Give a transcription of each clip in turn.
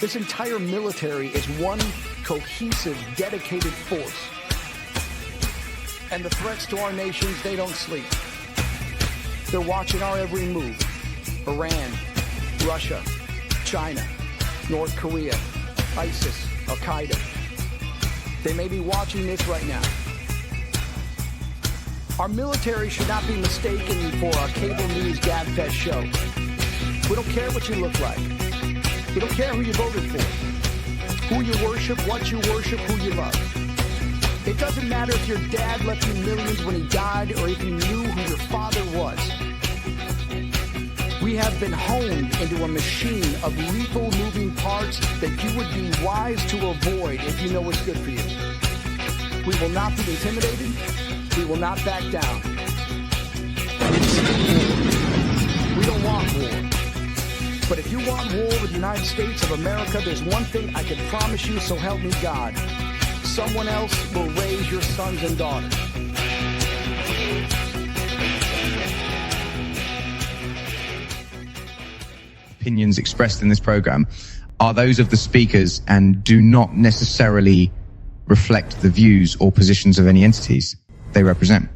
This entire military is one cohesive, dedicated force. And the threats to our nations, they don't sleep. They're watching our every move. Iran, Russia, China, North Korea, ISIS, Al-Qaeda. They may be watching this right now. Our military should not be mistaken for a cable news gabfest show. We don't care what you look like. We don't care who you voted for, who you worship, what you worship, who you love. It doesn't matter if your dad left you millions when he died or if you knew who your father was. We have been honed into a machine of lethal moving parts that you would be wise to avoid if you know what's good for you. We will not be intimidated. We will not back down. We don't want war. But if you want war with the United States of America, there's one thing I can promise you, so help me God. Someone else will raise your sons and daughters. Opinions expressed in this program are those of the speakers and do not necessarily reflect the views or positions of any entities they represent.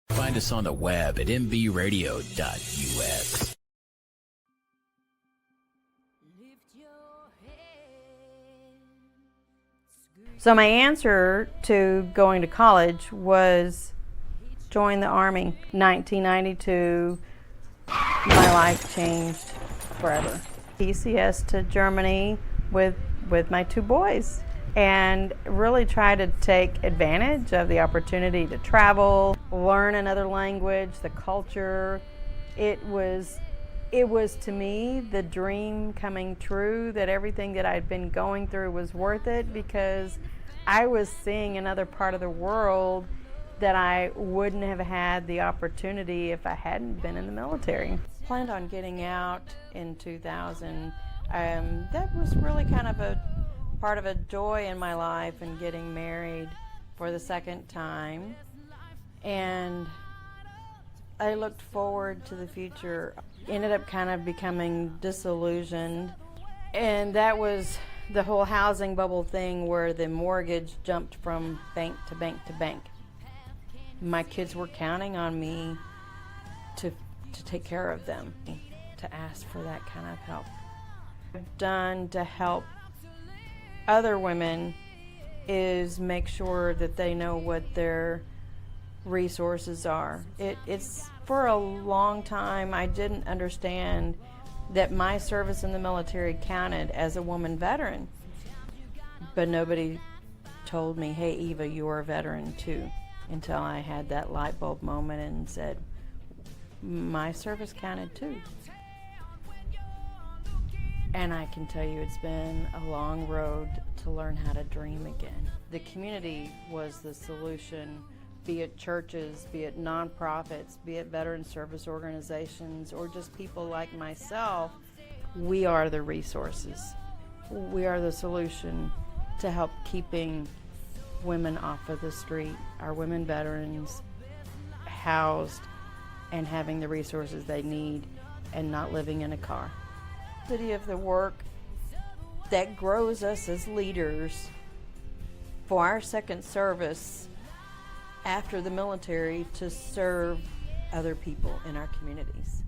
Find us on the web at mbradio.us. So my answer to going to college was join the Army. 1992, my life changed forever. PCS to Germany with my two boys and really try to take advantage of the opportunity to travel, learn another language, the culture. It was to me the dream coming true, that everything that I'd been going through was worth it, because I was seeing another part of the world that I wouldn't have had the opportunity if I hadn't been in the military. Planned on getting out in 2000. That was really kind of a part of a joy in my life, and getting married for the second time. And I looked forward to the future. Ended up kind of becoming disillusioned, and that was the whole housing bubble thing where the mortgage jumped from bank to bank to bank. My kids were counting on me to take care of them, to ask for that kind of help. I've done to help other women is make sure that they know what their resources are. It's for a long time I didn't understand that my service in the military counted as a woman veteran, but nobody told me, hey Eva, you're a veteran too, until I had that light bulb moment and said, my service counted too. And I can tell you it's been a long road to learn how to dream again. The community was the solution, be it churches, be it nonprofits, be it veteran service organizations, or just people like myself. We are the resources. We are the solution to help keeping women off of the street, our women veterans housed and having the resources they need and not living in a car. Of the work that grows us as leaders for our second service after the military to serve other people in our communities.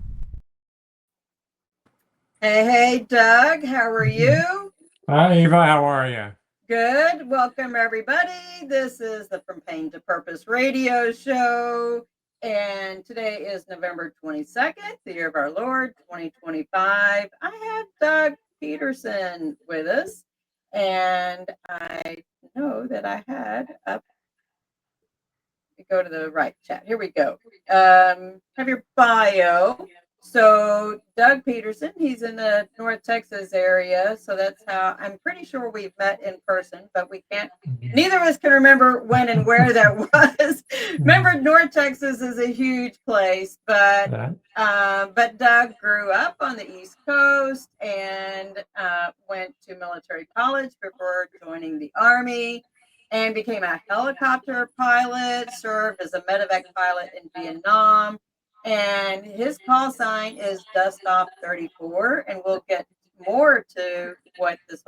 Hey, Doug, how are you? Hi, Eva, how are you? Good. Welcome, everybody. This is the From Pain to Purpose radio show, and today is November 22nd, the year of our Lord, 2025. I have Doug Petersen with us, and I know that I had up. Go to the right chat. Here we go. Have your bio. So Doug Petersen, he's in the North Texas area. So that's how I'm pretty sure we've met in person, but we can't, neither of us can remember when and where that was. Remember, North Texas is a huge place, but Doug grew up on the East Coast and went to military college before joining the Army, and became a helicopter pilot, served as a medevac pilot in Vietnam. And his call sign is Dustoff 34. And we'll get more to what this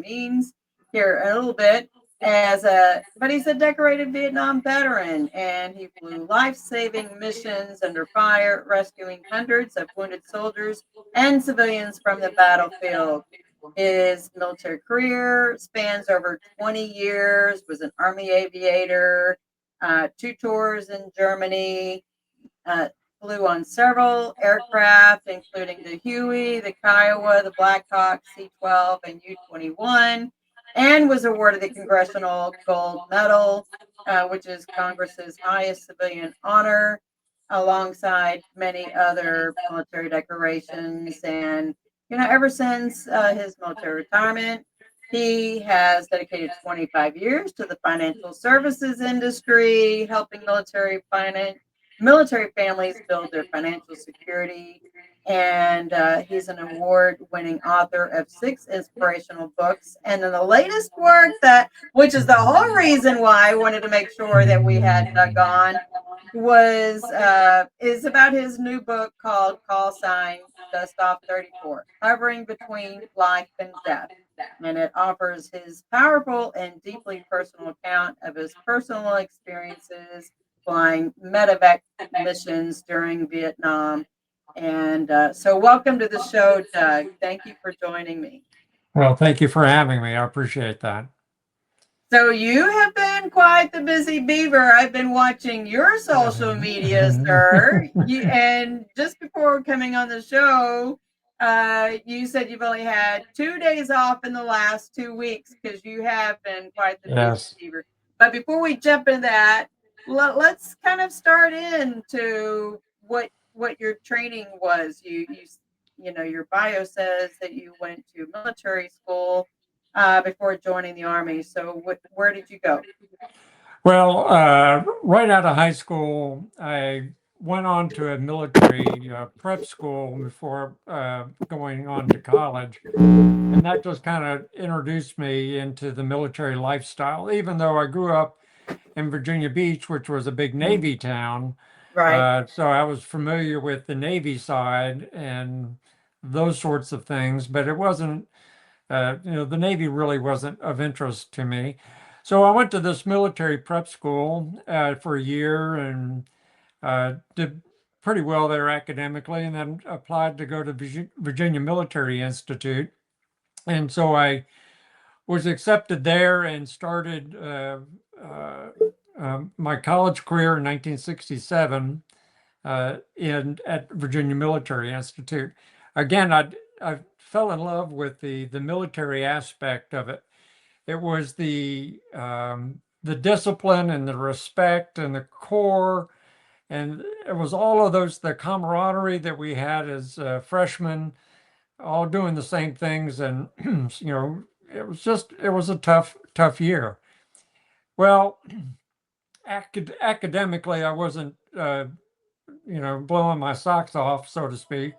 means here in a little bit. But he's a decorated Vietnam veteran, and he flew life-saving missions under fire, rescuing hundreds of wounded soldiers and civilians from the battlefield. His military career spans over 20 years, was an Army aviator, 2 tours in Germany, uh, flew on several aircraft, including the Huey, the Kiowa, the Blackhawk, C-12, and U-21, and was awarded the Congressional Gold Medal, which is Congress's highest civilian honor, alongside many other military decorations. And, ever since his military retirement, he has dedicated 25 years to the financial services industry, helping military families build their financial security. And he's an award-winning author of 6 inspirational books. And then the latest work which is the whole reason why I wanted to make sure that we had Doug on, is about his new book called Call Sign Dustoff 34, Hovering Between Life and Death. And it offers his powerful and deeply personal account of his personal experiences flying medevac missions during Vietnam. And so welcome to the show, Doug. Thank you for joining me. Well, thank you for having me. I appreciate that. So you have been quite the busy beaver. I've been watching your social media, sir. And just before coming on the show, you said you've only had 2 days off in the last 2 weeks because you have been quite the busy beaver. But before we jump into that, let's kind of start into what your training was. Your bio says that you went to military school before joining the Army. So where did you go? Well, right out of high school, I went on to a military prep school before going on to college. And that just kind of introduced me into the military lifestyle, even though I grew up in Virginia Beach, which was a big Navy town. Right. So I was familiar with the Navy side and those sorts of things, but it wasn't, the Navy really wasn't of interest to me. So I went to this military prep school for a year and did pretty well there academically, and then applied to go to Virginia Military Institute. And so I was accepted there and started my college career in 1967 at Virginia Military Institute. Again, I fell in love with the military aspect of it. It was the discipline and the respect and the core, and it was all of those, the camaraderie that we had as freshmen, all doing the same things, and it was a tough year. Well, academically, I wasn't blowing my socks off, so to speak.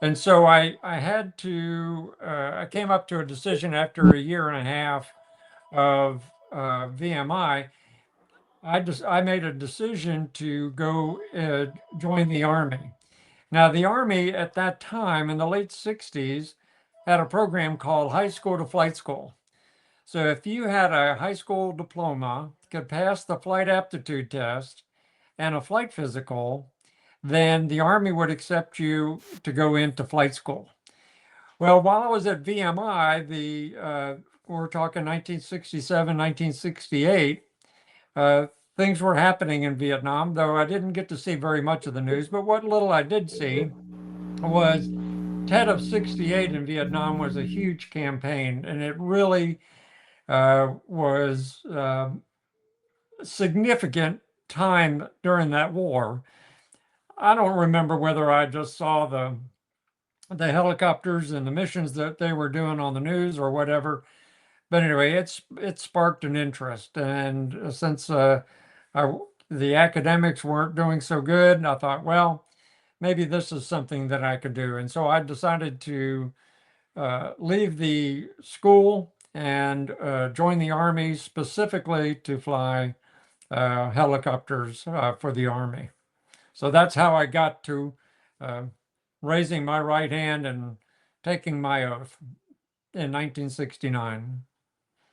And so I had to, I came up to a decision after a year and a half of VMI. I made a decision to go join the Army. Now, the Army at that time in the late 60s had a program called High School to Flight School. So if you had a high school diploma, could pass the flight aptitude test and a flight physical, then the Army would accept you to go into flight school. Well, while I was at VMI, we're talking 1967, 1968, things were happening in Vietnam, though I didn't get to see very much of the news. But what little I did see was Tet of 68 in Vietnam was a huge campaign, and it really was significant time during that war. I don't remember whether I just saw the helicopters and the missions that they were doing on the news or whatever. But anyway, it sparked an interest, and since the academics weren't doing so good, I thought, well, maybe this is something that I could do. And so I decided to leave the school and join the Army, specifically to fly helicopters for the Army. So that's how I got to raising my right hand and taking my oath. in 1969.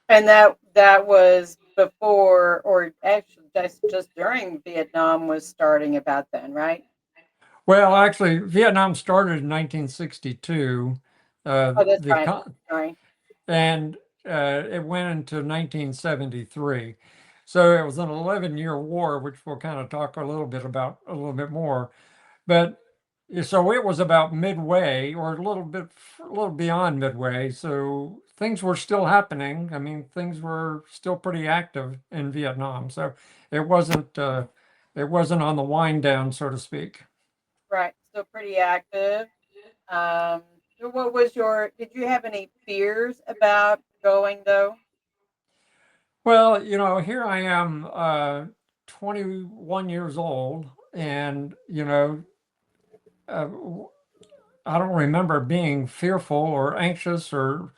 And that was before, or actually just during Vietnam was starting about then, right? Well, actually, Vietnam started in 1962. Oh, that's The right. con- Sorry. and It went into 1973. So it was an 11-year war, which we'll kind of talk a little bit about a little bit more. But so it was about midway, or a little beyond midway. So things were still happening. I mean, things were still pretty active in Vietnam. So it wasn't it wasn't on the wind down, so to speak. Right. Still pretty active. Um, so what was did you have any fears about going though? Well, here I am, 21 years old, and uh, I don't remember being fearful or anxious, or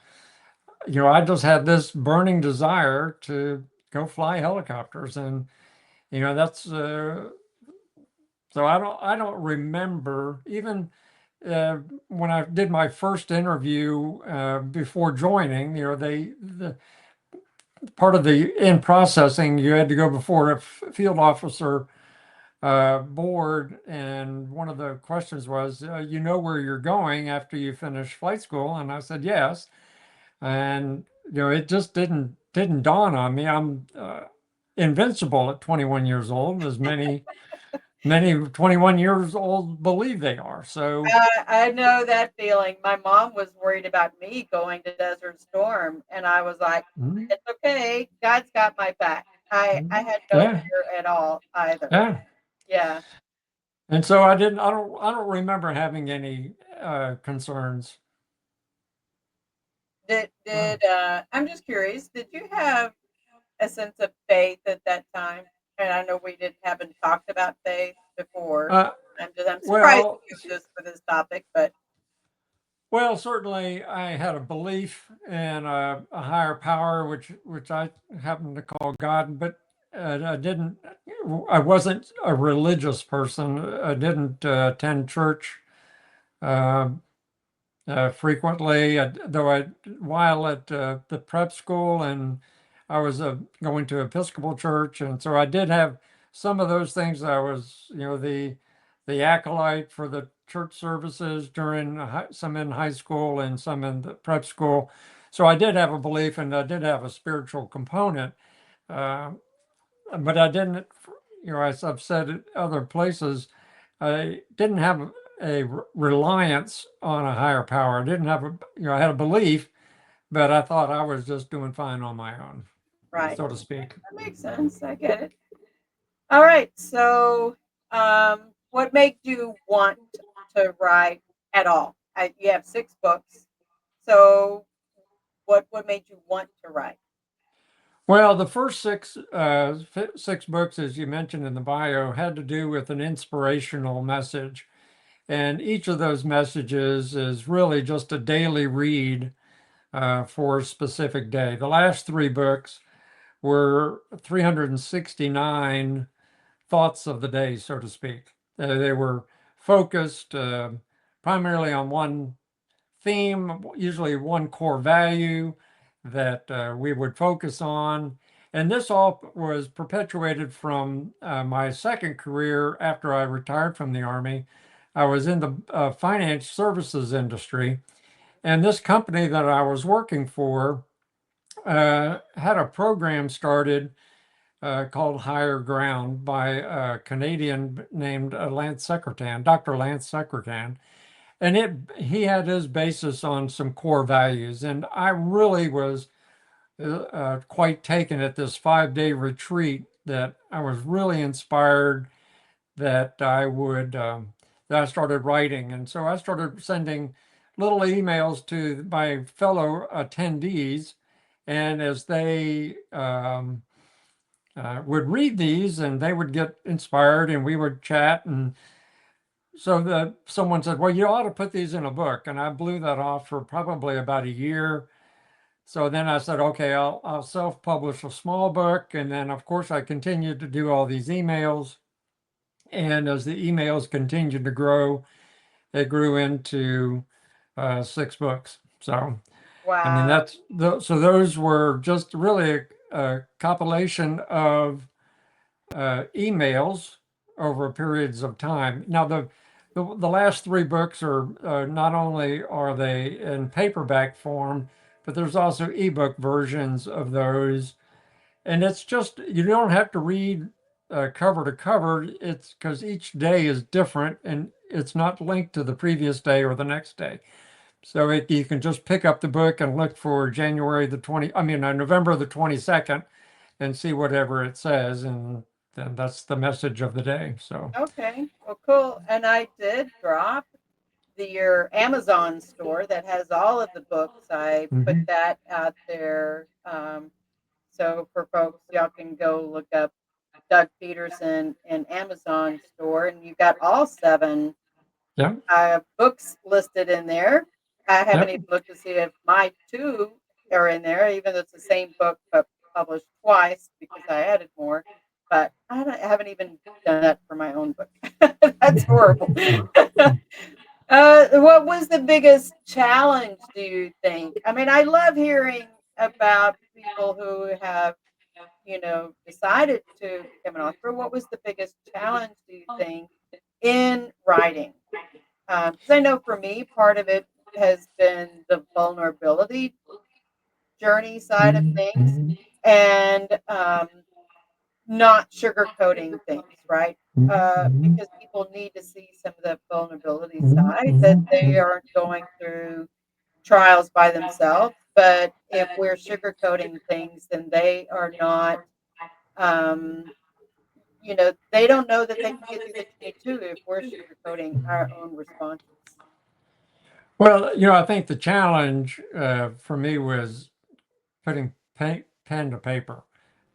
I just had this burning desire to go fly helicopters, and that's so I don't remember even when I did my first interview before joining. The part of the in processing, you had to go before a field officer board, and one of the questions was, you know where you're going after you finish flight school? And I said yes. And it just didn't dawn on me. I'm invincible at 21 years old, as many 21 years old believe they are. So I know that feeling. My mom was worried about me going to Desert Storm, and I was like, mm, "It's okay. God's got my back." I had no yeah, fear at all either. yeah. Yeah. And so I don't remember having any concerns. I'm just curious, did you have a sense of faith at that time? And I know haven't talked about faith before. Uh, I'm surprised well, you do this for this topic, but Well, certainly I had a belief in a higher power, which I happen to call God, but I didn't. I wasn't a religious person. I didn't attend church uh, frequently, while at the prep school, and I was going to Episcopal church, and so I did have some of those things. I was, the acolyte for the church services during some in high school and some in the prep school. So I did have a belief, and I did have a spiritual component, uh, but I didn't. As I've said at other places, I didn't have a reliance on a higher power. I didn't have I had a belief, but I thought I was just doing fine on my own, right. so to speak. That makes sense. I get it. All right. So, what made you want to write at all? You have 6 books. So, what made you want to write? Well, the first six books, as you mentioned in the bio, had to do with an inspirational message. And each of those messages is really just a daily read for a specific day. The last 3 books were 369 thoughts of the day, so to speak. They were focused primarily on one theme, usually one core value that we would focus on. And this all was perpetuated from my second career after I retired from the Army. I was in the finance services industry, and this company that I was working for had a program started called Higher Ground by a Canadian named Lance Secretan, Dr. Lance Secretan. And he had his basis on some core values. And I really was quite taken at this 5-day retreat, that I was really inspired that I started writing. And so I started sending little emails to my fellow attendees. And as they would read these, and they would get inspired, and we would chat. And so someone said, well, you ought to put these in a book. And I blew that off for probably about a year. So then I said, okay, I'll self-publish a small book. And then, of course, I continued to do all these emails. And as the emails continued to grow, it grew into 6 books. So I mean, Wow. so those were just really a compilation of emails over periods of time. Now, the last three books are not only are they in paperback form, but there's also ebook versions of those. And it's just, you don't have to read cover to cover. It's because each day is different and it's not linked to the previous day or the next day. So you can just pick up the book and look for November the 22nd and see whatever it says. And then that's the message of the day. So, Okay. Well, cool. And I did drop your Amazon store that has all of the books. I put mhm. that out there. So for folks, y'all can go look up Doug Petersen and Amazon store, and you got all 7 Yeah, books listed in there. I haven't yep. even looked to see if my 2 are in there, even though it's the same book but published twice because I added more. But I haven't even done that for my own book. That's horrible. What was the biggest challenge, do you think? I mean, I love hearing about people who have, decided to become an author. What was the biggest challenge, do you think, in writing? Because I know for me, part of it has been the vulnerability journey side of Mhm, things mhm, and not sugarcoating things, right? mhm, Because people need to see some of the vulnerability mhm, side that mhm, they mhm. aren't going through trials by themselves. But if we're sugarcoating things, then they are not, um, they don't know that they can get through the journey too if we're sugarcoating our own responses. Well, I think the challenge for me was putting pen to paper.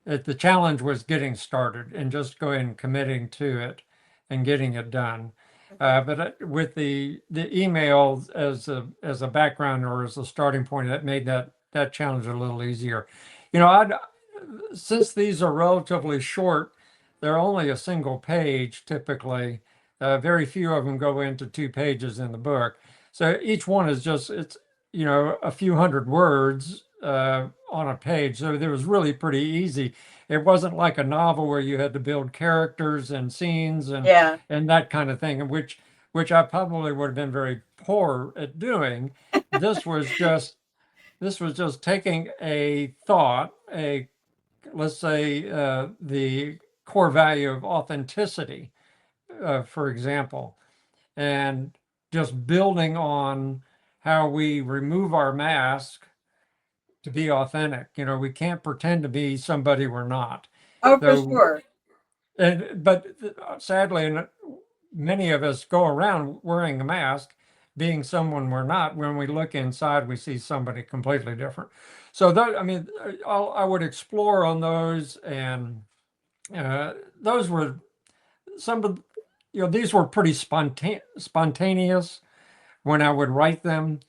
The challenge was getting started and just going and committing to it and getting it done. Mhm. But with the emails as a background or as a starting point, that made that challenge a little easier. I since these are relatively short, they're only a single page typically. Very few of them go into 2 pages in the book. So each one is just it's a few hundred words on a page. So it was really pretty easy. It wasn't like a novel where you had to build characters and scenes Yeah. and that kind of thing, which I probably would have been very poor at doing. This was just this was just taking a thought, let's say the core value of authenticity, for example, and just building on how we remove our mask to be authentic. We can't pretend to be somebody we're not. Oh, for So, sure. but sadly, many of us go around wearing a mask, being someone we're not. When we look inside, we see somebody completely different. So that, I mean, I would explore on those, and uh, those were some of, these were pretty spontaneous when I would write them,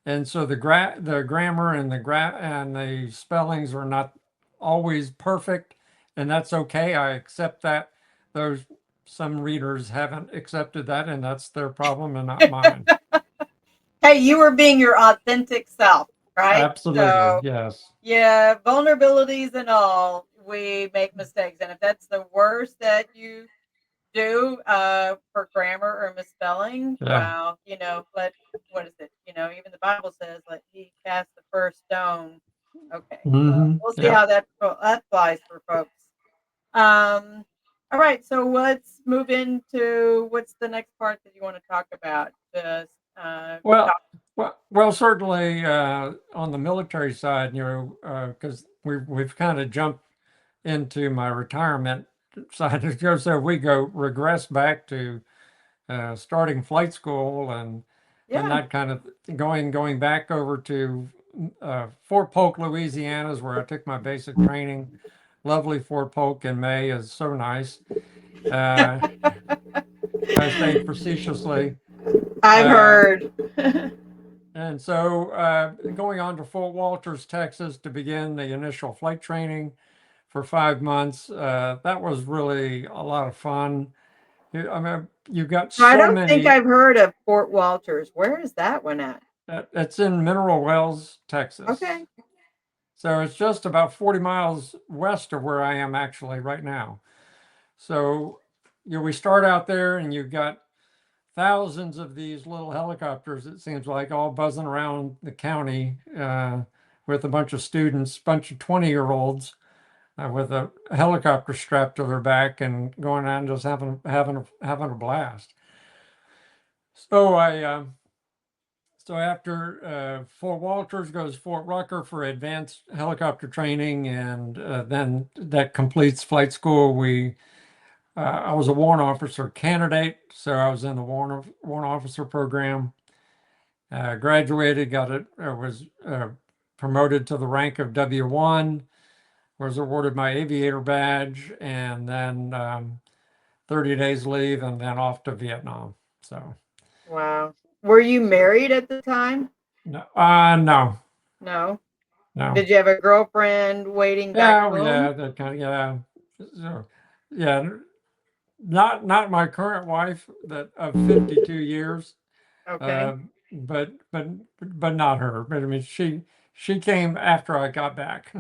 and so the grammar and and the spellings are not always perfect, and that's okay. I accept that. Those Some readers haven't accepted that, and that's their problem and not mine. Hey, you were being your authentic self, right? Absolutely, So, yes. yeah, vulnerabilities and all, we make mistakes. And if that's the worst that you do for grammar or misspelling, Yeah. wow, what is it? Even the Bible says, let he cast the first stone. Okay, so we'll see Yeah. how that flies for folks. Um, all right, so let's move into what's the next part that you want to talk about? Just Well, certainly on the military side, because we've kind of jumped into my retirement side. So we regress back to starting flight school and yeah. that kind of going back over to Fort Polk, Louisiana, is where I took my basic training. Lovely Fort Polk in May is so nice. Uh, I say facetiously. I've Uh, heard. and so going on to Fort Walters, Texas to begin the initial flight training for 5 months. That was really a lot of fun. I mean, you've got I so don't think many. I've heard of Fort Walters. Where is that one at? It's in Mineral Wells, Texas. Okay. So it's just about 40 miles west of where I am actually right now. So, we start out there and you've got thousands of these little helicopters, it seems like, all buzzing around the county with a bunch of students, bunch of 20-year-olds with a helicopter strapped to their back and going out and just having a blast. So so after Fort Walters goes Fort Rucker for advanced helicopter training, and then that completes flight school. I was a warrant officer candidate, so I was in the warrant officer program. Graduated, was promoted to the rank of W1, was awarded my aviator badge, and then 30 days leave, and then off to Vietnam. So, Wow. Were you married at the time? no, no, No. no. Did you have a girlfriend waiting back home? Yeah, that kind of, yeah. So, yeah, not my current wife that of 52 years. Okay. But not her. But I mean, she came after I got back.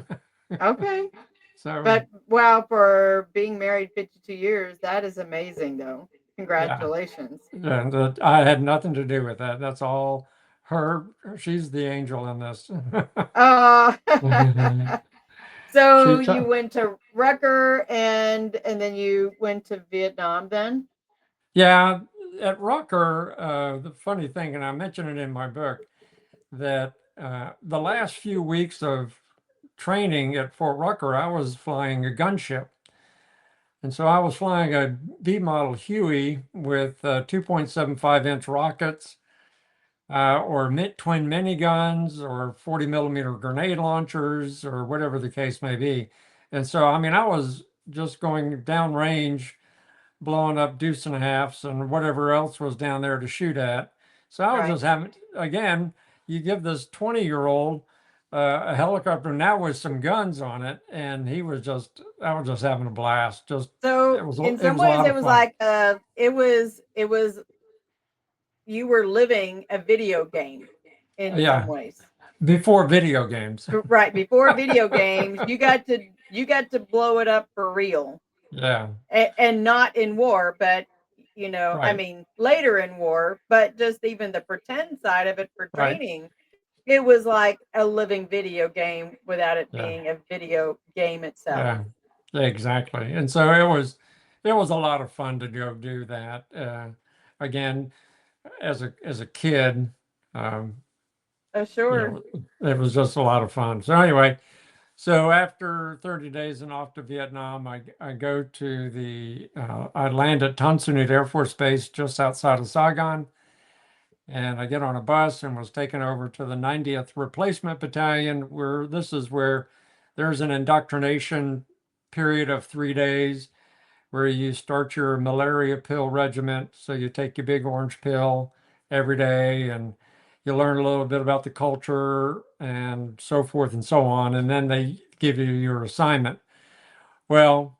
Okay. So But wow, for being married 52 years, that is amazing though. Congratulations. and I had nothing to do with that. That's all her. She's the angel in this. Uh, so She you went to Rucker and then you went to Vietnam then? Yeah, at Rucker, the funny thing, and I mention it in my book, that the last few weeks of training at Fort Rucker, I was flying a gunship. And so I was flying a B model Huey with 2.75-inch rockets, or twin miniguns, or 40 millimeter grenade launchers, or whatever the case may be. And so, I mean, I was just going downrange, blowing up deuce and a halves and whatever else was down there to shoot at. So I was Right. just having, again, you give this 20-year-old a helicopter now with some guns on it, and I was just having a blast. Just So it in it some was a ways lot it of was fun. like it was you were living a video game in some Yeah, ways. before video games. Right, before video games, you got to blow it up for real. Yeah, And not in war, but I right, mean, later in war, but just even the pretend side of it for right. training, it was like a living video game without it Yeah, being a video game itself. yeah, exactly. And so it was a lot of fun to go do that. Again, as a kid, um, Oh, sure. it was just a lot of fun. So anyway, so after 30 days and off to Vietnam, I go to I land at Tan Son Nhut Air Force Base just outside of Saigon, and I get on a bus and was taken over to the 90th Replacement Battalion, where there's an indoctrination period of 3 days where you start your malaria pill regiment. So you take your big orange pill every day, and you learn a little bit about the culture and so forth and so on. And then they give you your assignment. Well,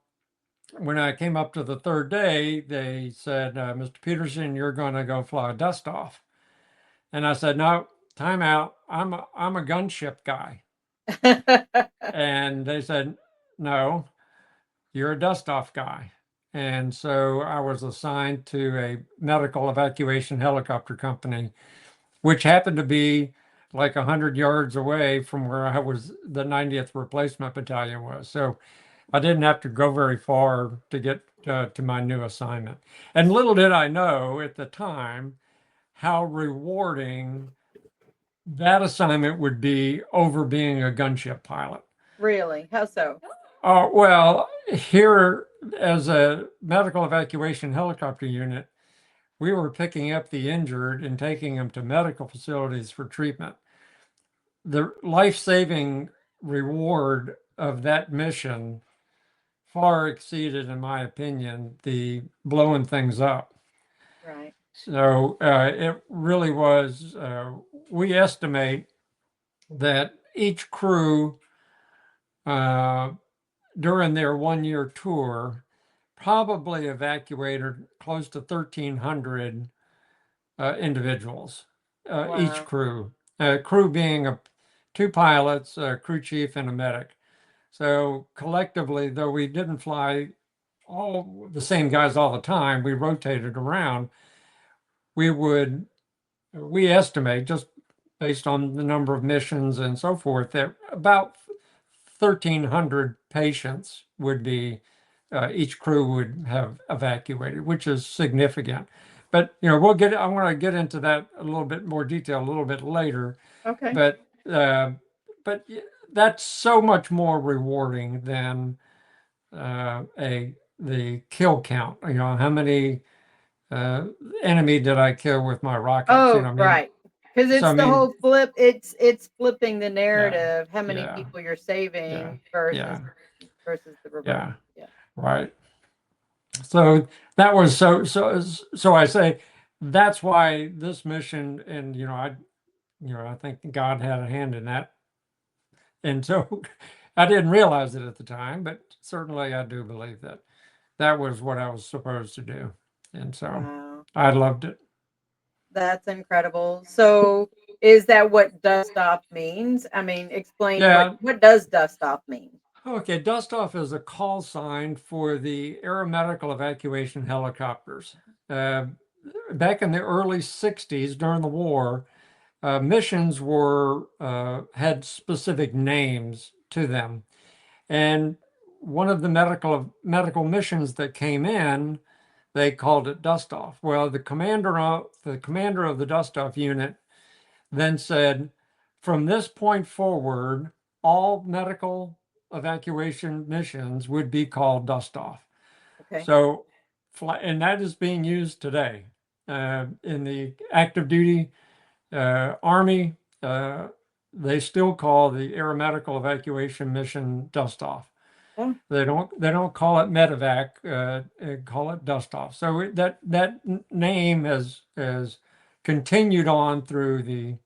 when I came up to the third day, they said, Mr. Petersen, you're going to go fly a Dustoff. And I said, no, time out. I'm a gunship guy. And they said, no, you're a Dustoff guy. And so I was assigned to a medical evacuation helicopter company, which happened to be like 100 yards away from where the 90th Replacement Battalion was. So I didn't have to go very far to get to my new assignment. And little did I know at the time how rewarding that assignment would be over being a gunship pilot. Really? How so? Well, here as a medical evacuation helicopter unit, we were picking up the injured and taking them to medical facilities for treatment. The life-saving reward of that mission far exceeded, in my opinion, the blowing things up. Right. So it really was, we estimate that each crew during their 1 year tour probably evacuated close to 1,300 individuals, each Wow. crew. crew being two pilots, a crew chief, and a medic. So collectively, though we didn't fly all the same guys all the time, we rotated around. We estimate, just based on the number of missions and so forth, that about 1,300 patients would be, each crew would have evacuated, which is significant. But, I want to get into that a little bit more detail a little bit later. Okay. But, that's so much more rewarding than the kill count. How many enemy did I kill with my rockets? Oh, right. Because it's So, I the mean, whole flip. It's flipping the narrative. How many yeah, people you're saving yeah, versus the reverse. yeah, Yeah. right. So that was so I say that's why this mission, and I think God had a hand in that. And so I didn't realize it at the time, but certainly I do believe that that was what I was supposed to do. And so Wow. I loved it. That's incredible. So is that what Dustoff means? I mean, explain Yeah. what does Dustoff mean? Okay, Dustoff is a call sign for the aeromedical evacuation helicopters. Back in the early 60s during the war, missions had specific names to them. And one of the medical missions that came in, they called it Dustoff. Well, the commander of the Dustoff unit then said, from this point forward, all medical evacuation missions would be called Dustoff. Okay. So, and that is being used today in the active duty Army. They still call the aeromedical evacuation mission Dustoff. Oh. They don't call it medevac. Call it Dustoff. So that name has continued on through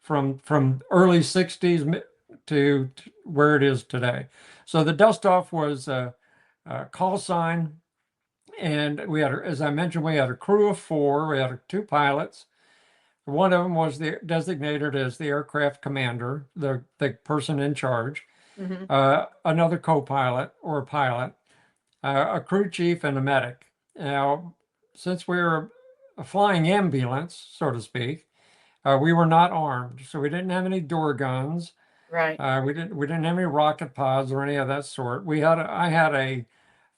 from early 60s to where it is today. So the Dustoff was a call sign, and we had, as I mentioned, we had a crew of 4. We had 2 pilots. One of them was designated as the aircraft commander, the person in charge. Mm-hmm. Another co-pilot or pilot, a crew chief, and a medic. Now, since we were a flying ambulance, so to speak, we were not armed, so we didn't have any door guns. Right. We didn't have any rocket pods or any of that sort. I had a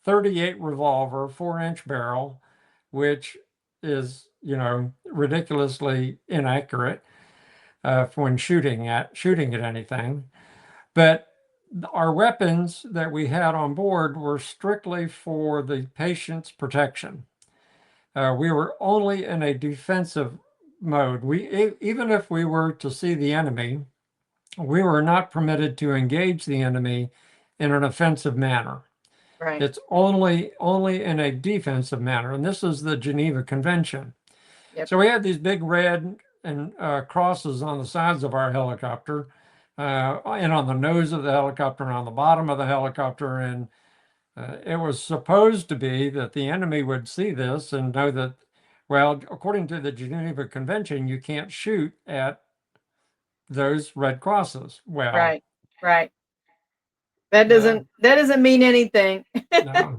38 revolver, 4-inch barrel, which is ridiculously inaccurate when shooting at anything. But our weapons that we had on board were strictly for the patient's protection. We were only in a defensive mode. Even if we were to see the enemy, we were not permitted to engage the enemy in an offensive manner. Right. It's only in a defensive manner, and this is the Geneva Convention. Yep. So we had these big red and crosses on the sides of our helicopter, and on the nose of the helicopter, and on the bottom of the helicopter, and it was supposed to be that the enemy would see this and know that, well, according to the Geneva Convention, you can't shoot at those red crosses. Well, right. That doesn't mean anything. No.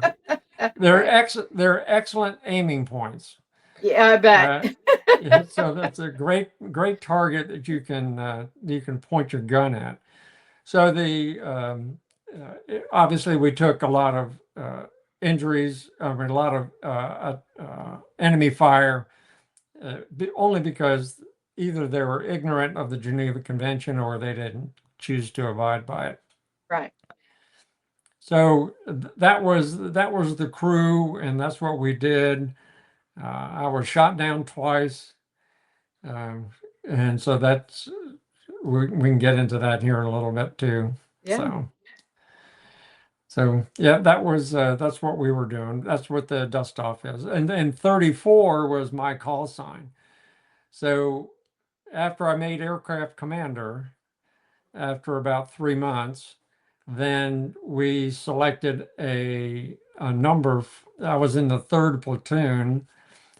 They're excellent aiming points. Yeah, I bet. Yeah, so that's a great target that you can point your gun at. So obviously we took a lot of injuries, a lot of enemy fire, only because either they were ignorant of the Geneva Convention or they didn't choose to abide by it. Right. So that was the crew, and that's what we did. I was shot down twice, and so that's we can get into that here in a little bit too. Yeah. So yeah, that's what we were doing. That's what the Dustoff is, and then 34 was my call sign. So after I made aircraft commander, after about 3 months, then we selected a number. I was in the 3rd platoon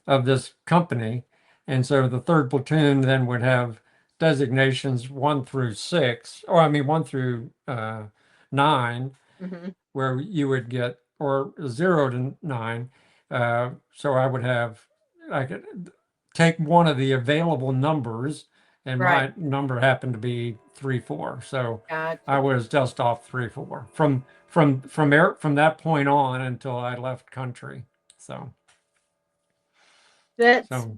of this company. And so the 3rd platoon then would have designations 1 through 6, or I mean 1 through 9, Mm-hmm. where you would get, or 0 to 9. So I could take one of the available numbers, and Right. my number happened to be 3-4. So I Gotcha. was Dustoff 3-4 from that point on until I left country. So That's so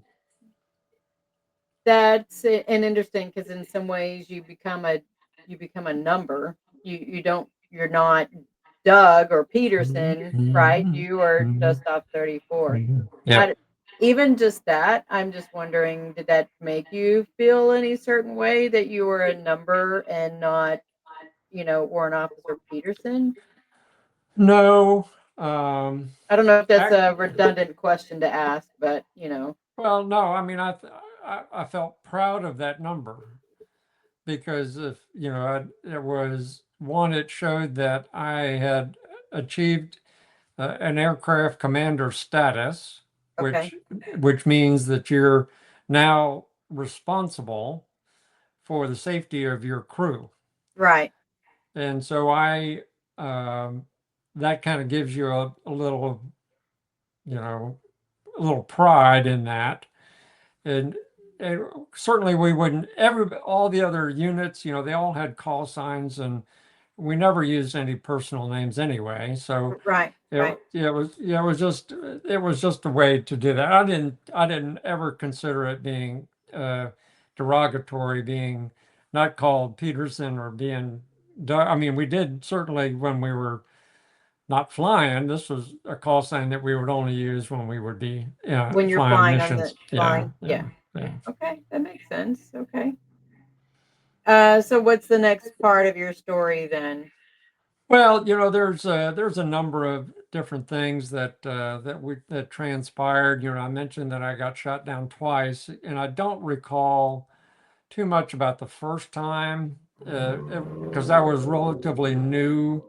an interesting, because in some ways you become a number. You're not Doug or Peterson, right? You are just off 34. yeah. Even just that, I'm just wondering, did that make you feel any certain way that you were a number and not, Warrant Officer Peterson? No. I don't know if that's Act, a redundant question to ask, but well, no. I mean, I felt proud of that number because if it was one, it showed that I had achieved an aircraft commander status, okay, which means that you're now responsible for the safety of your crew. right. And so that kind of gives you a little, a little pride in that. And, and certainly we wouldn't, all the other units, they all had call signs, and we never used any personal names anyway. So Right, right. it was just a way to do that. I didn't ever consider it being derogatory, being not called Peterson or being. I mean, we did certainly when we were not flying. This was a call sign that we would only use when we would be When you're flying flying on the missions. Yeah, flying, yeah, yeah. yeah. Okay, that makes sense. Okay. So what's the next part of your story then? Well, there's a number of different things that transpired. I mentioned that I got shot down twice, and I don't recall too much about the first time because I was relatively in the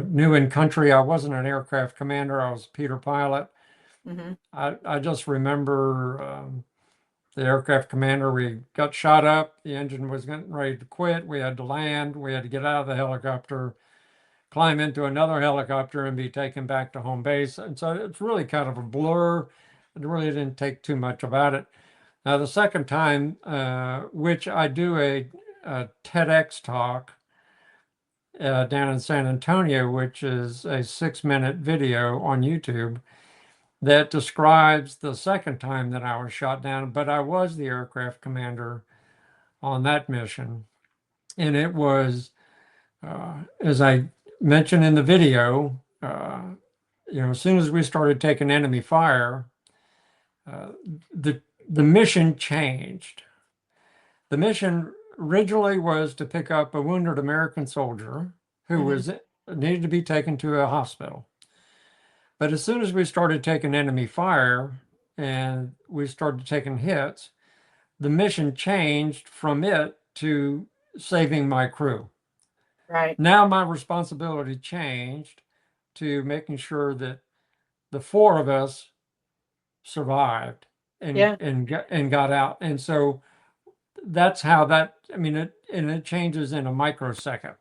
new in country. I wasn't an aircraft commander. I was a Peter pilot. Mm-hmm. I just remember the aircraft commander, we got shot up. The engine was getting ready to quit. We had to land. We had to get out of the helicopter, climb into another helicopter, and be taken back to home base. And so it's really kind of a blur. It really didn't take too much about it. Now, the second time, which I do a TEDx talk down in San Antonio, which is a 6-minute video on YouTube that describes the second time that I was shot down, but I was the aircraft commander on that mission. And it was, as I mentioned in the video, as soon as we started taking enemy fire, uh, the mission changed. The mission originally was to pick up a wounded American soldier who was needed to be taken to a hospital. But as soon as we started taking enemy fire and we started taking hits, the mission changed from it to saving my crew. Right. Now my responsibility changed to making sure that the 4 of us survived Yeah. and got out. And so that's how it changes in a microsecond.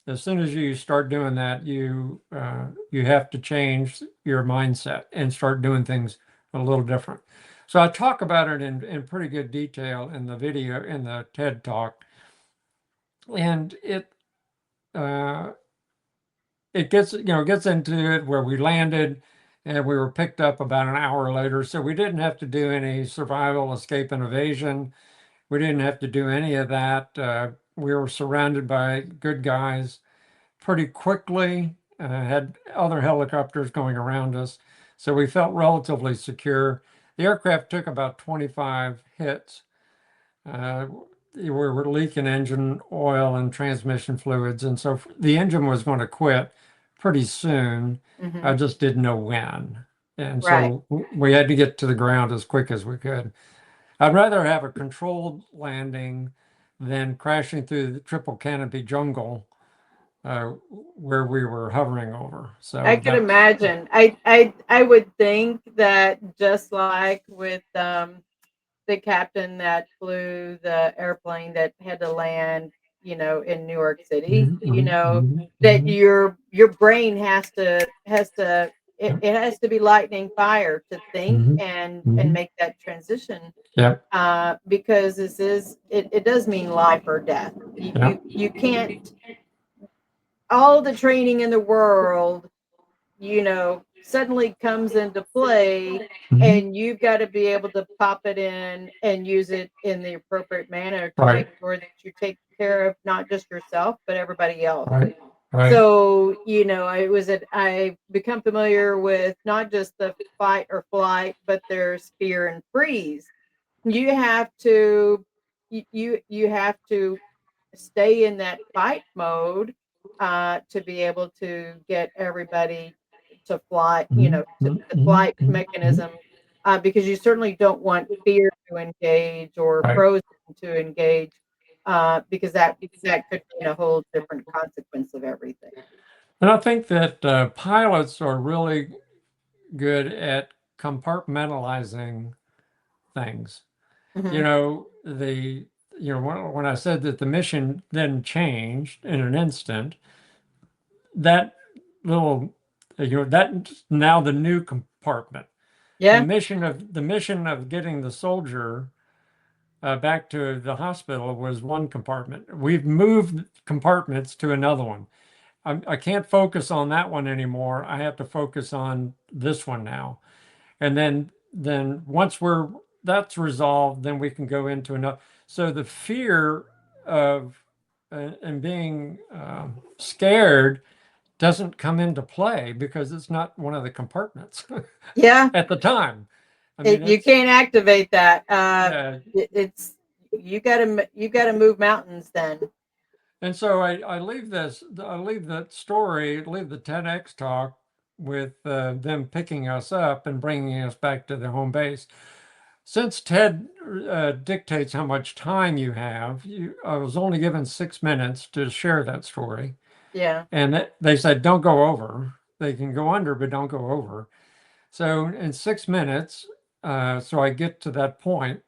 As soon as you start doing that, you have to change your mindset and start doing things a little different. So I talk about it in pretty good detail in the video, in the TED talk, and it gets into it where we landed and we were picked up about an hour later. So we didn't have to do any survival, escape, and evasion. We didn't have to do any of that. We were surrounded by good guys pretty quickly, had other helicopters going around us. So we felt relatively secure. The aircraft took about 25 hits. We were leaking engine oil and transmission fluids. And so the engine was going to quit pretty soon. I just didn't know when. And Right. so we had to get to the ground as quick as we could. I'd rather have a controlled landing than crashing through the triple canopy jungle where we were hovering over. So I could imagine. I would think that just like with the captain that flew the airplane that had to land, in New York City, that your brain it has to be lightning fire to think and make that transition. Yep. Because it does mean life or death. Yep. You can't, all the training in the world, suddenly comes into play, and you've got to be able to pop it in and use it in the appropriate manner to make sure that you take care of not just yourself but everybody else. Right. Right. So, I become familiar with not just the fight or flight, but there's fear and freeze. You have to you have to stay in that fight mode, to be able to get everybody to fly, to the flight mechanism, because you certainly don't want fear to engage or Right. frozen to engage, because that could mean a whole different consequence of everything. And I think that pilots are really good at compartmentalizing things. Mhm. When I said that the mission then changed in an instant, that little, that's now the new compartment. The Yeah, mission of getting the soldier back to the hospital was one compartment. We've moved compartments to another one. I can't focus on that one anymore. I have to focus on this one now. And then once that's resolved, then we can go into another. So the fear of and being scared doesn't come into play because it's not one of the compartments yeah. at the time. I mean, You can't activate that. Yeah. It's you gotta move mountains then. And so I leave that story, leave the TEDx talk with them picking us up and bringing us back to the home base. Since TED dictates how much time you have, I was only given 6 minutes to share that story. Yeah. And they said, don't go over. They can go under, but don't go over. So in 6 minutes, so I get to that point,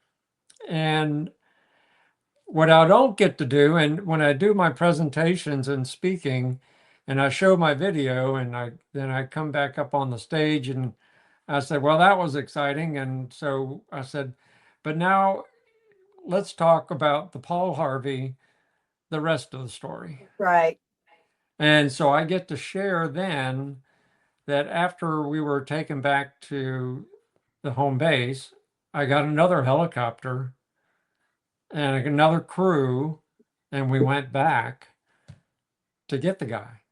and what I don't get to do, and when I do my presentations and speaking, and I show my video, and then I come back up on the stage, and I said, well, that was exciting. And so I said, but now let's talk about the Paul Harvey, the rest of the story. Right. And so I get to share then that after we were taken back to the home base, I got another helicopter and another crew, and we went back to get the guy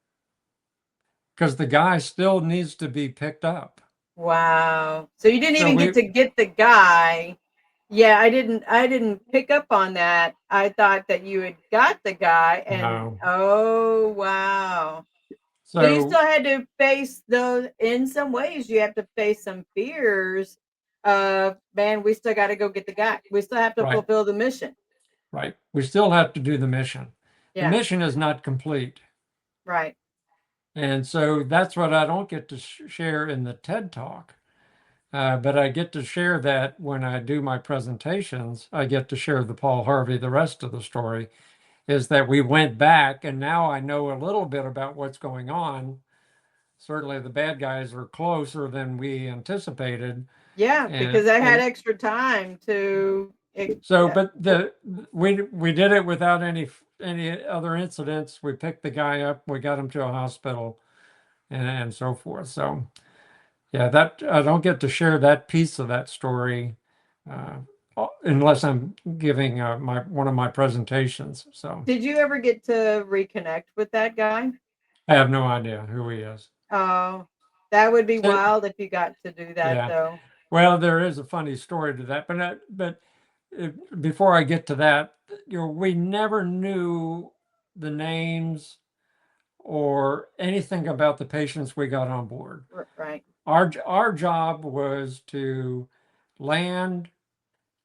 because the guy still needs to be picked up. Wow. So you didn't So even get the guy. Yeah, I didn't pick up on that. I thought that you had got the guy and No. oh wow. So you So still had to face those, in some ways you have to face some fears of, man, we still got to go get the guy. We still have to right, fulfill the mission. right. We still have to do the mission. The Yeah, mission is not complete. right. And so that's what I don't get to share in the TED Talk. But I get to share that when I do my presentations. I get to share the Paul Harvey, the rest of the story is that we went back and now I know a little bit about what's going on. Certainly the bad guys are closer than we anticipated. Yeah, because I had extra time to. So, but we did it without any other incidents. We picked the guy up, we got him to a hospital, and so forth. So, yeah, that I don't get to share that piece of that story unless I'm giving one of my presentations. So, Did you ever get to reconnect with that guy? I have no idea who he is. Oh, that would be So- wild if you got to do that, Yeah. though. Well, there is a funny story to that, but before I get to that, we never knew the names or anything about the patients we got on board. Right. Our job was to land,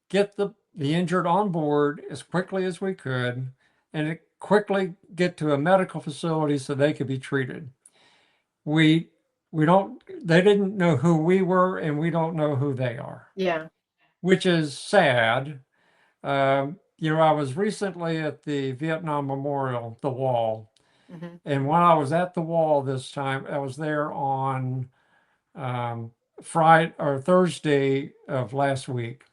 get the injured on board as quickly as we could, and quickly get to a medical facility so they could be treated. They didn't know who we were, and we don't know who they are. Yeah. which is sad. I was recently at the Vietnam Memorial, the wall. Mhm. And when I was at the wall this time, I was there on Friday or Thursday of last week.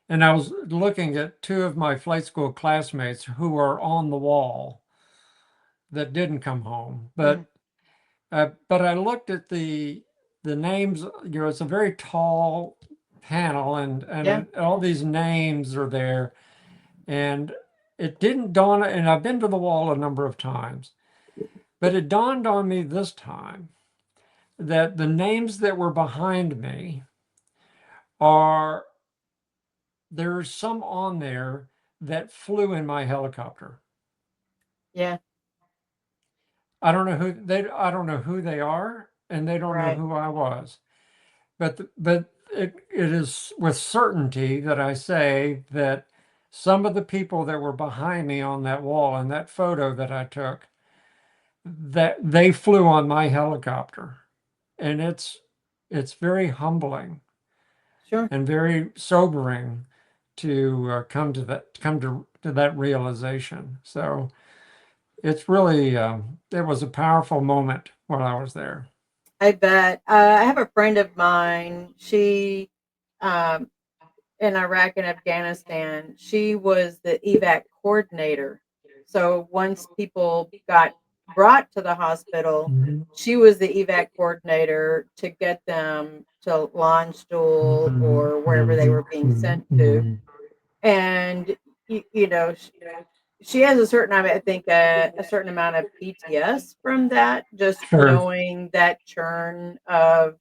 And I was looking at two of my flight school classmates who are on the wall that didn't come home. But I looked at the names. It's a very tall panel, and all these names are there, and it didn't dawn. And I've been to the wall a number of times, but it dawned on me this time that the names that were behind me are there's some on there that flew in my helicopter. Yeah. I don't know who they are, and they don't know Right. who I was. But it is with certainty that I say that some of the people that were behind me on that wall in that photo that I took, that they flew on my helicopter. And it's very humbling Sure. and very sobering to come to that realization. So it's really it was a powerful moment while I was there. I bet. I have a friend of mine. She, um, in Iraq and Afghanistan, she was the evac coordinator. So once people got brought to the hospital, Mhm. she was the evac coordinator to get them to Landstuhl Mhm. or wherever they were Mhm. being sent Mhm. to. Mhm. And she has a certain, I think, a certain amount of PTS from that, just Sure. knowing that churn of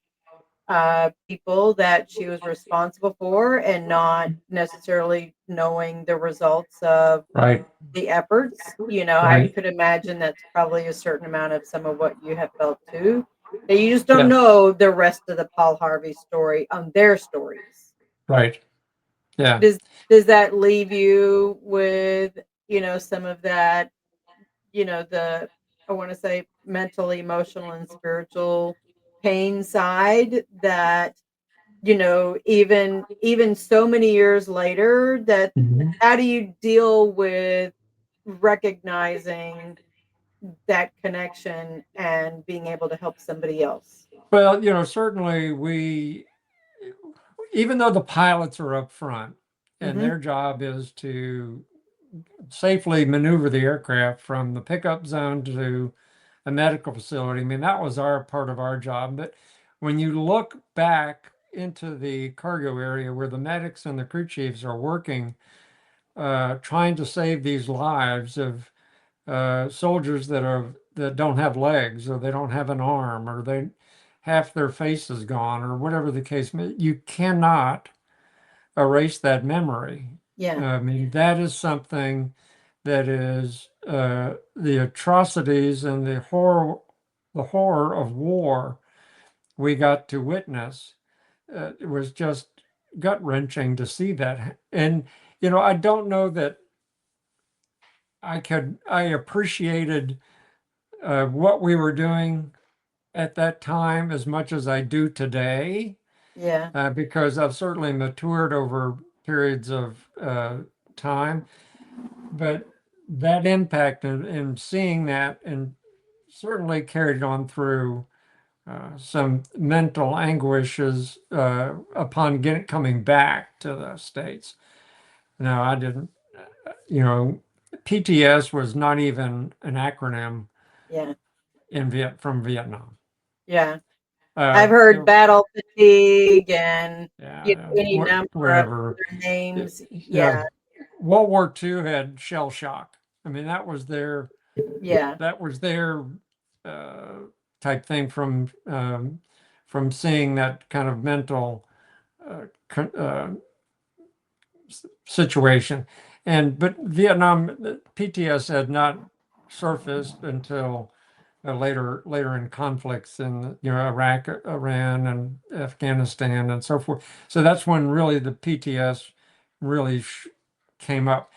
people that she was responsible for and not necessarily knowing the results of Right. the efforts. I Right. could imagine that's probably a certain amount of some of what you have felt too. That you just don't Yeah. know the rest of the Paul Harvey story on their stories. Right. Yeah. Does that leave you with, some of that, the, I want to say, mental, emotional, and spiritual pain side that, even so many years later, that Mhm. how do you deal with recognizing that connection and being able to help somebody else? Well, certainly even though the pilots are up front and Mm-hmm. their job is to safely maneuver the aircraft from the pickup zone to a medical facility. I mean, that was our part of our job. But when you look back into the cargo area where the medics and the crew chiefs are working, trying to save these lives of soldiers that don't have legs, or they don't have an arm, or they half their face is gone, or whatever the case may, you cannot erase that memory. Yeah. I mean, that is something that is the atrocities and the horror of war we got to witness. It was just gut wrenching to see that. And, I don't know that I appreciated what we were doing at that time as much as I do today, Yeah. because I've certainly matured over periods of time. But that impact and seeing that, and certainly carried on through some mental anguishes upon coming back to the States. No, I didn't, PTS was not even an acronym Yeah. from Vietnam. Yeah. I've heard There, battle fatigue and yeah, any number of whatever. other names. Yeah, Yeah. World War II had shell shock. I mean, Yeah. that was their uh, type thing from seeing that kind of mental uh, situation. But Vietnam PTS had not surfaced until later in conflicts in Iraq, Iran, and Afghanistan, and so forth. So that's when really the PTS really came up.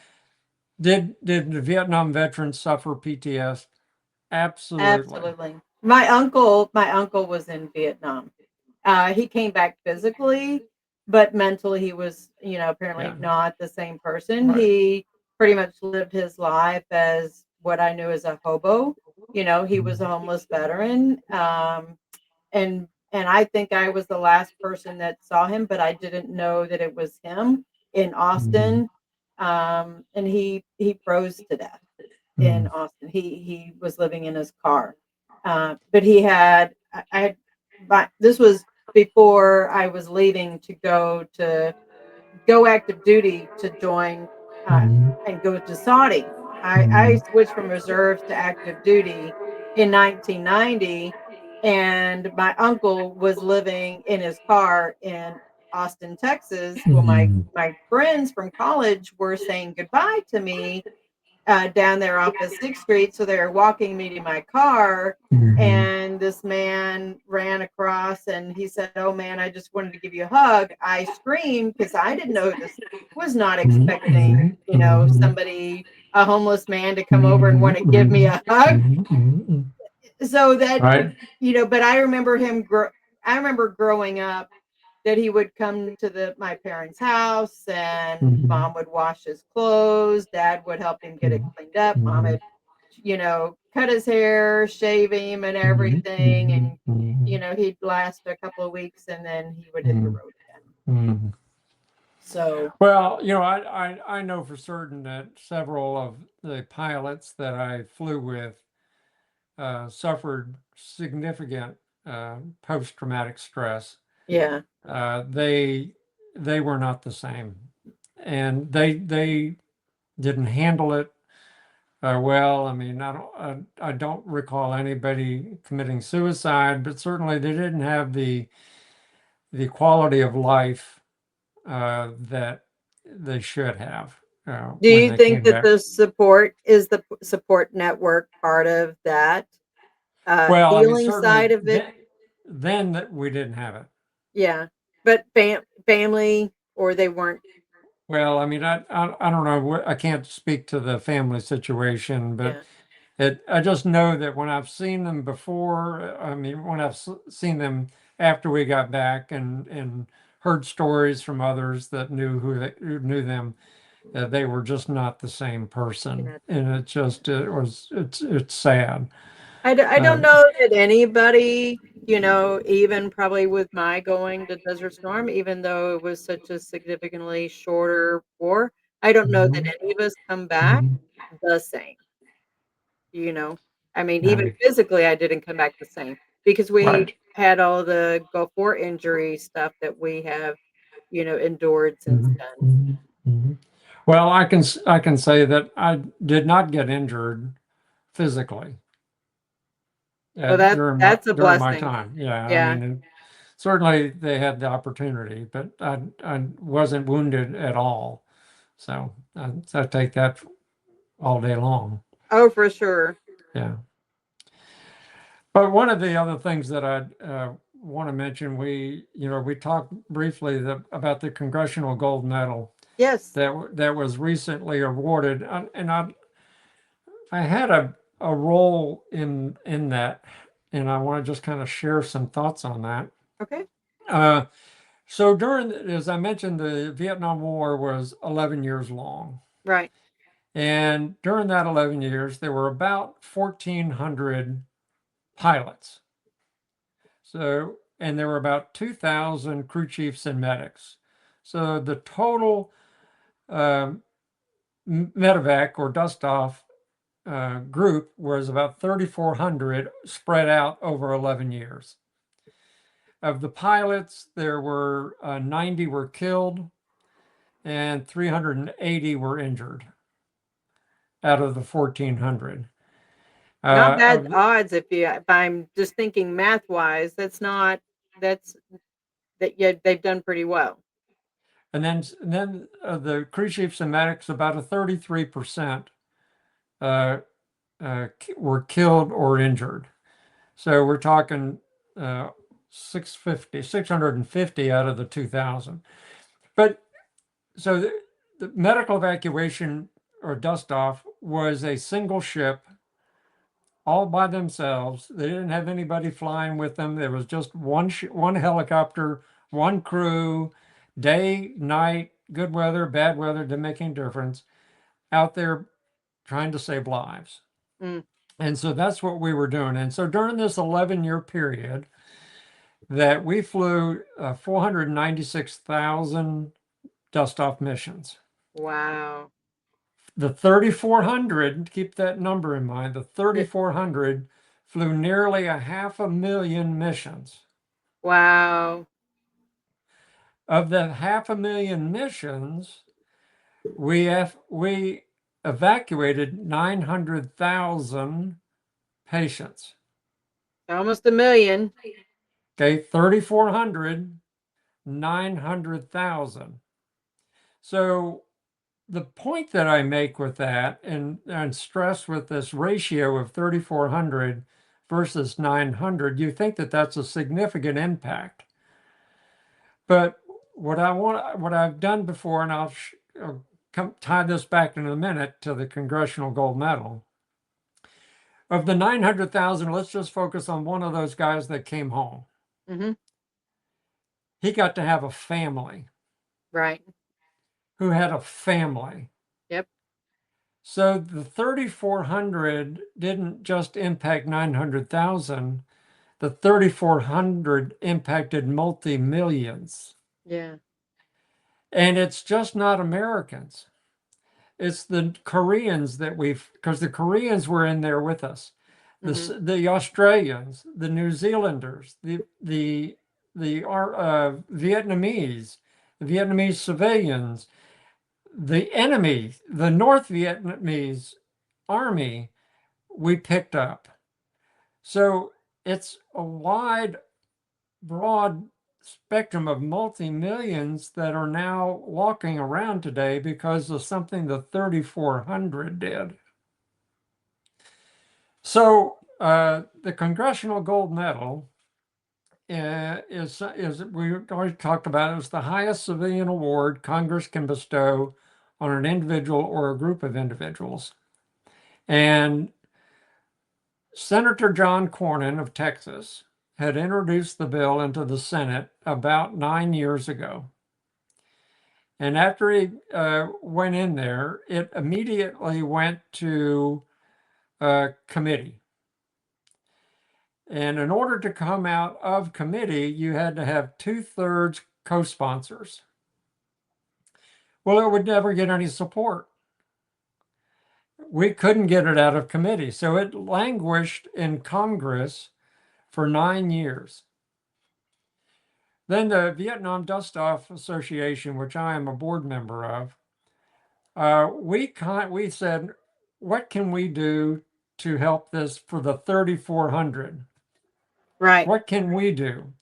Did the Vietnam veterans suffer PTS? Absolutely. Absolutely. My uncle was in Vietnam. He came back physically, but mentally he was, apparently Yeah. not the same person. Right. He pretty much lived his life as what I knew as a hobo. He was a homeless veteran. And I think I was the last person that saw him, but I didn't know that it was him in Austin. And he froze to death in Austin. He was living in his car, but he had I had. But this was before I was leaving to go active duty to join and go to Saudi. I switched from reserves to active duty in 1990, and my uncle was living in his car in Austin, Texas. Well, my friends from college were saying goodbye to me down there off of 6th Street. So they were walking me to my car, and this man ran across and he said, "Oh man, I just wanted to give you a hug." I screamed because I didn't know this, was not expecting, somebody, a homeless man, to come over and want to give me a hug. So that, Right. but I remember I remember growing up that he would come to my parents' house, and mom would wash his clothes, dad would help him get it cleaned up, mom would, cut his hair, shave him and everything. And, he'd last a couple of weeks and then he would hit the road again. So, Well, I know for certain that several of the pilots that I flew with suffered significant post-traumatic stress. yeah. They were not the same, and they didn't handle it well. I mean, I don't recall anybody committing suicide, but certainly they didn't have the quality of life that they should have Do when you they think came that back. the support network part of that Well, I mean, healing side certainly of it? then that we didn't have it. Yeah. But family, or they weren't. Well, I mean, I don't know. I can't speak to the family situation, but Yeah. I just know that when I've seen them before, I mean, when I've seen them after we got back and heard stories from others that who knew them, they were just not the same person, Yeah. and it's sad. I don't Uh, know that anybody, even probably with my going to Desert Storm, even though it was such a significantly shorter war, I don't know that any of us come back the same. You know, I mean, even yeah, physically, I didn't come back the same because we right. had all the Gulf War injury stuff that we have, endured since then. Well, I can say that I did not get injured physically So that's a during my blessing. time. Yeah, I Yeah. mean, certainly they had the opportunity, but I wasn't wounded at all. So I take that all day long. Oh, for sure. Yeah. But one of the other things that I want to mention, we talked briefly about the Congressional Gold Medal Yes. that was recently awarded, and I had a role in that, and I want to just kind of share some thoughts on that. Okay. Uh, so as I mentioned, the Vietnam War was 11 years long. Right. And during that 11 years, there were about 1,400 pilots. So, and there were about 2,000 crew chiefs and medics. So the total medevac or Dustoff group was about 3,400 spread out over 11 years. Of the pilots, there were 90 were killed and 380 were injured out of the 1,400. Not bad Of odds if I'm just thinking math wise, that's that yeah, they've done pretty well. And then the crew chiefs and medics, about a 33% were killed or injured. So we're talking 650 out of the 2,000. But so the medical evacuation or Dustoff was a single ship all by themselves. They didn't have anybody flying with them. There was just one helicopter, one crew, day, night, good weather, bad weather, didn't make any difference, out there trying to save lives. Mm. And so that's what we were doing. And so during this 11-year period that we flew 496,000 Dustoff missions. Wow. The 3,400, keep that number in mind, the 3,400 flew nearly 500,000 missions. Wow. Of the 500,000 missions, we evacuated 900,000 patients. Almost 1,000,000. Okay, 3,400, 900,000. So the point that I make with that and stress with this ratio of 3,400 versus 900, you think that that's a significant impact. But what I've done before, and I'll tie this back in a minute to the Congressional Gold Medal. Of the 900,000, let's just focus on one of those guys that came home. Mm-hmm. He got to have a family. Right. Who had a family. Yep. So the 3,400 didn't just impact 900,000. The 3,400 impacted multi-millions. Yeah. And it's just not Americans. It's the Koreans that because the Koreans were in there with us. The Australians, the New Zealanders, the Vietnamese, the Vietnamese civilians, the enemy, the North Vietnamese army, we picked up. So it's a wide, broad spectrum of multi-millions that are now walking around today because of something the 3,400 did. So the Congressional Gold Medal is we already talked about it, was the highest civilian award Congress can bestow on an individual or a group of individuals. And Senator John Cornyn of Texas had introduced the bill into the Senate about 9 years ago. And after he went in there, it immediately went to committee. And in order to come out of committee, you had to have 2/3 co-sponsors. Well, it would never get any support. We couldn't get it out of committee. So it languished in Congress for 9 years. Then the Vietnam Dustoff Association, which I am a board member of, we said, what can we do to help this for the 3,400? Right. What can we do?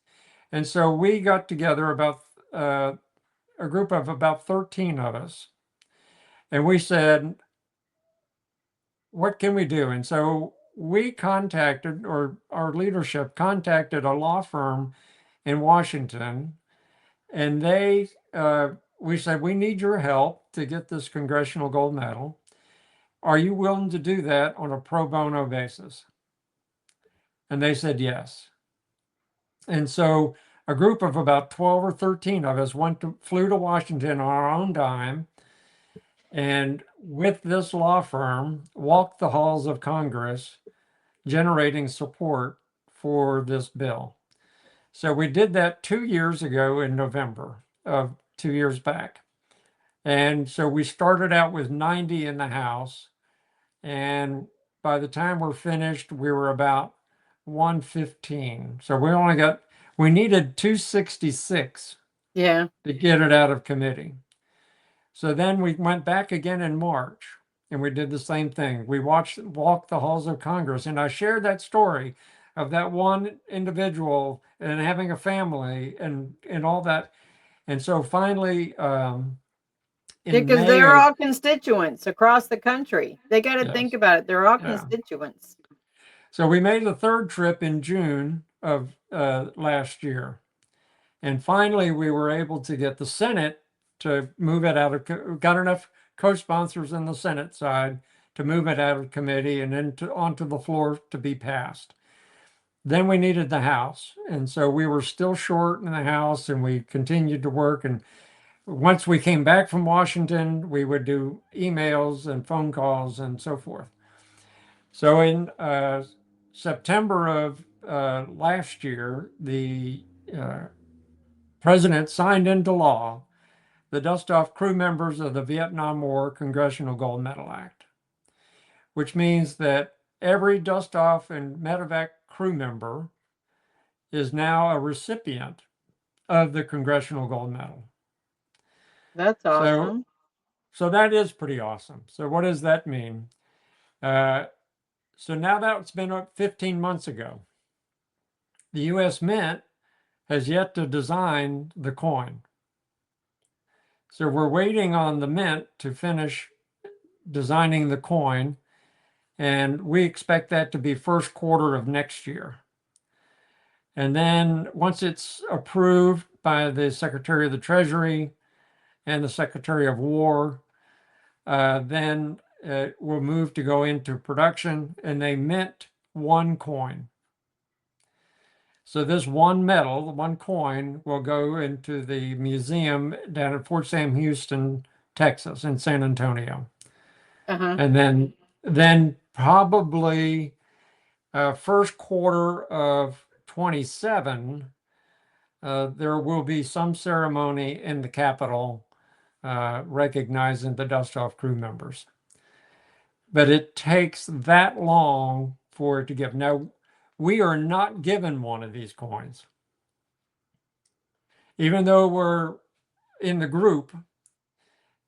And so we got together about a group of about 13 of us, and we said, what can we do? And so we contacted, or our leadership contacted, a law firm in Washington, and we said, we need your help to get this Congressional Gold Medal. Are you willing to do that on a pro bono basis? And they said yes. And so a group of about 12 or 13 of us flew to Washington on our own dime, and with this law firm, walked the halls of Congress, generating support for this bill. So we did that 2 years ago in November of 2 years back. And so we started out with 90 in the House. And by the time we're finished, we were about 115. So we needed 266 Yeah. to get it out of committee. So then we went back again in March and we did the same thing. We walked the halls of Congress, and I shared that story of that one individual and having a family and all that. And so finally, Because they're all constituents across the country. They got to think about it. They're all constituents. So we made the third trip in June of last year. And finally, we were able to get the Senate to move it out of, got enough co-sponsors in the Senate side to move it out of committee and then onto the floor to be passed. then we needed the house. And so we were still short in the house, and we continued to work. And once we came back from Washington, we would do emails and phone calls and so forth. So in September of last year, the president signed into law the Dustoff crew members of the Vietnam War Congressional Gold Medal Act, which means that every Dustoff and medevac crew member is now a recipient of the Congressional Gold Medal. That's awesome. So that is pretty awesome. So what does that mean? So now that's been up 15 months ago. The U.S. Mint has yet to design the coin. So we're waiting on the Mint to finish designing the coin, and we expect that to be first quarter of next year. And then once it's approved by the Secretary of the Treasury and the Secretary of War, then we'll move to go into production, and they mint one coin. So this one medal, one coin, will go into the museum down at Fort Sam Houston, Texas, in San Antonio. And then probably first quarter of 27, there will be some ceremony in the Capitol recognizing the Dustoff crew members. But it takes that long for it to give. Now, we are not given one of these coins. Even though we're in the group,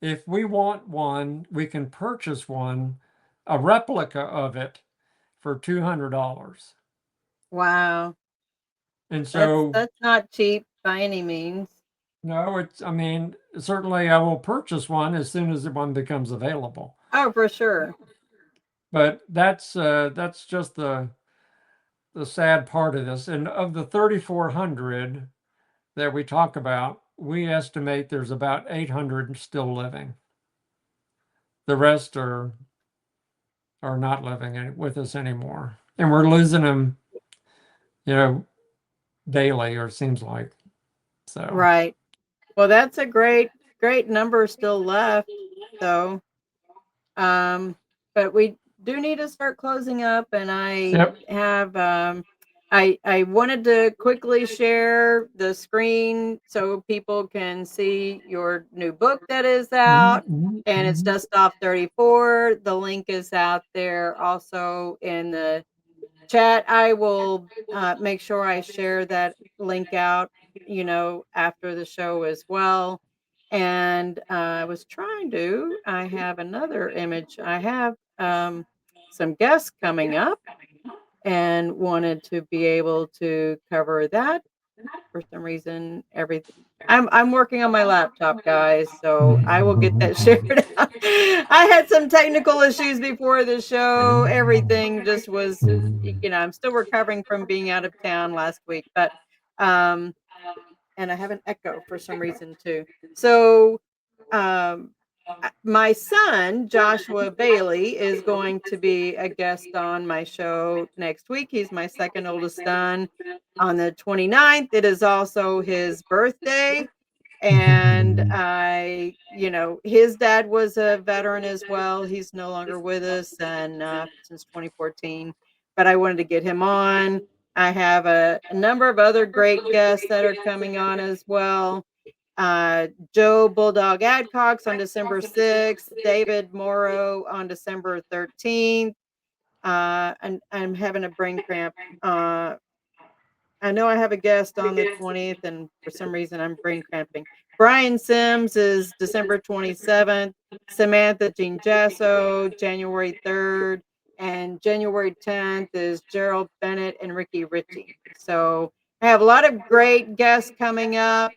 if we want one, we can purchase one, a replica of it, for $200. Wow. And so that's not cheap by any means. No, I mean, certainly I will purchase one as soon as the one becomes available. Oh, for sure. But that's just the sad part of this. And of the 3,400 that we talk about, we estimate there's about 800 still living. The rest are not living with us anymore. And we're losing them, daily, or it seems like. So Right. Well, that's a great number still left, though. But we do need to start closing up, and I have I wanted to quickly share the screen so people can see your new book that is out, and it's Dustoff 34. The link is out there also in the chat. I will make sure I share that link out, after the show as well. And I have another image. I have some guests coming up and wanted to be able to cover that. For some reason, I'm working on my laptop, guys, so I will get that shared out. I had some technical issues before the show. Everything just was, I'm still recovering from being out of town last week, but and I have an echo for some reason too. So my son, Joshua Bailey, is going to be a guest on my show next week. He's my second oldest son. On the 29th, it is also his birthday. And his dad was a veteran as well. He's no longer with us and since 2014, but I wanted to get him on. I have a number of other great guests that are coming on as well. Joe Bulldog Adcox on December 6th, David Morrow on December 13th. And I'm having a brain cramp. I know I have a guest on the 20th, and for some reason I'm brain cramping. Brian Sims is December 27th, Samantha Jean Jasso, January 3rd, and January 10th is Gerald Bennett and Ricky Ritchie. So I have a lot of great guests coming up.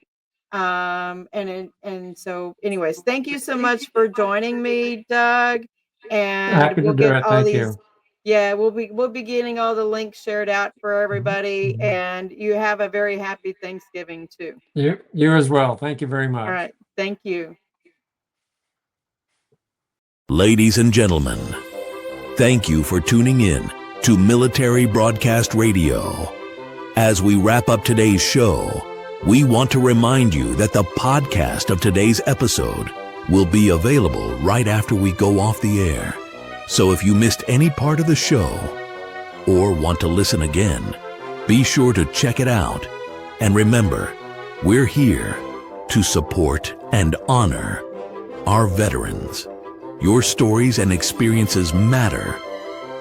And so anyways, thank you so much for joining me, Doug. And we'll get all these. Yeah, we'll be getting all the links shared out for everybody, and you have a very happy Thanksgiving too. You as well. Thank you very much. All right. Thank you. Ladies and gentlemen, thank you for tuning in to Military Broadcast Radio. As we wrap up today's show, we want to remind you that the podcast of today's episode will be available right after we go off the air. So if you missed any part of the show or want to listen again, be sure to check it out. And remember, we're here to support and honor our veterans. Your stories and experiences matter,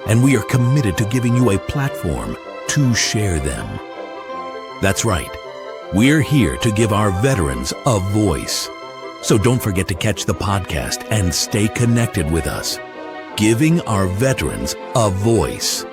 and we are committed to giving you a platform to share them. That's right. We're here to give our veterans a voice. So don't forget to catch the podcast and stay connected with us. Giving our veterans a voice.